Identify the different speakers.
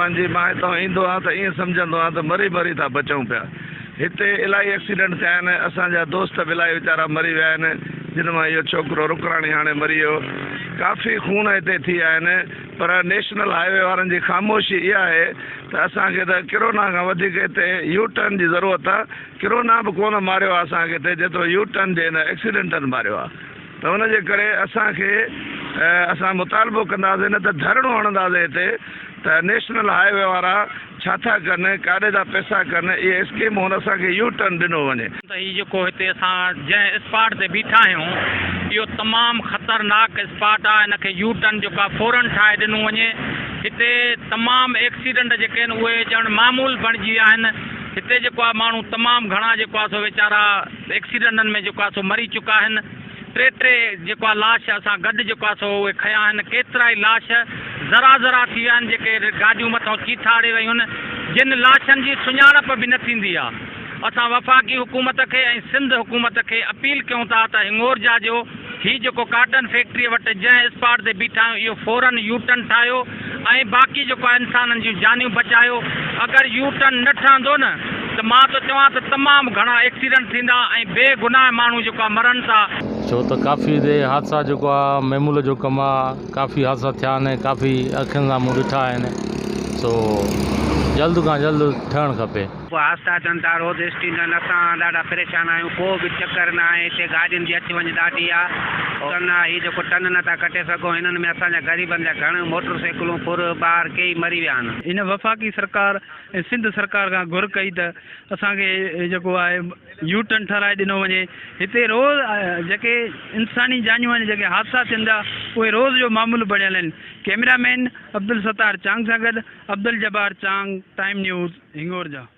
Speaker 1: भॻवान जी मां हितां ईंदो आहियां त ईअं सम्झंदो आहियां त मरी मरी था बचूं पिया। हिते इलाही एक्सीडेंट थिया आहिनि, असांजा दोस्त बि इलाही वीचारा मरी विया आहिनि, जिन मां इहो छोकिरो रुकराणी हाणे मरी वियो। काफ़ी खून हिते थी विया आहिनि, पर नेशनल हाईवे वारनि जी ख़ामोशी इहा आहे त असांखे त किरोना खां वधीक हिते यू टर्न जी ज़रूरत आहे। किरोना बि कोन मारियो आहे असांखे हिते जेतिरो यू टर्न जे हिन एक्सीडेंटनि मारियो आहे। त हुनजे करे असांखे असां मुतालबो कंदासीं, न त धरणो हणंदासीं हिते त नेशनल हाईवे वारा छा था कनि, काॾे था पैसा कनि, इहे स्कीम हुन असांखे यू टर्न ॾिनो वञे।
Speaker 2: त हीउ जेको हिते असां जंहिं स्पॉट ते बीठा आहियूं इहो तमामु ख़तरनाक स्पॉट आहे। हिनखे यू टर्न जेको आहे फौरन ठाहे ॾिनो वञे। हिते तमामु एक्सीडेंट जेके आहिनि उहे ॼण मामूल बणिजी विया आहिनि। हिते जेको आहे माण्हू तमामु घणा जेको आहे सो वीचारा एक्सीडेंटनि में जेको आहे सो मरी चुका आहिनि। टे जेको आहे लाश असां गॾु जेको आहे सो उहे खयां आहिनि। केतिरा ई लाश ज़रा थी विया आहिनि जेके गाॾियूं मथां चीथाड़े वियूं आहिनि, जिन लाशनि जी सुञाणप बि न थींदी आहे। असां वफ़ाक़ी हुकूमत खे ऐं सिंध हुकूमत खे अपील कयूं था त हिंगोरजा जो हीउ जेको काटन फैक्ट्रीअ वटि जंहिं स्पॉट ते बीठा आहियूं इहो फौरन यू टर्न ठाहियो ऐं बाक़ी जेको आहे इंसाननि जूं जानियूं बचायो। अगरि यू टर्न न ठहंदो न त मां त चवां त तमामु घणा एक्सीडेंट थींदा ऐं बेगुनाह माण्हू जेको आहे मरनि था।
Speaker 3: छो त काफ़ी हादसा जेको आहे मेमूल जो कमु आहे, काफ़ी हादसा थिया आहिनि, काफ़ी अखियुनि सां मूं ॾिठा आहिनि। सो जल्द खां जल्द ठहणु खपे।
Speaker 4: हादसा अचनि था, रोड एक्सीडेंट, असां ॾाढा परेशान आहियूं। को बि चकर न आहे हिते, गाॾियुनि जी अच वञ ॾाढी आहे। हीअ जेको टन नथा कटे सघूं, हिननि में असांजा ग़रीबनि जा घणियूं मोटर साइकिलूं फुर ॿार कई मरी विया आहिनि।
Speaker 5: इन वफ़ाक़ी सरकार ऐं सिंध सरकार खां घुर कई त असांखे जेको आहे यू टर्न ठाराए ॾिनो वञे। हिते रोज़ जेके इंसानी जानियूं आहिनि, जेके हादसा थियनि था उहे रोज़ जो मामूल बणियल आहिनि। कैमरामैन अब्दुल सत्तार चांग सां गॾु अब्दुल जब्बार चांग, टाइम न्यूज़ हिंगोरजा।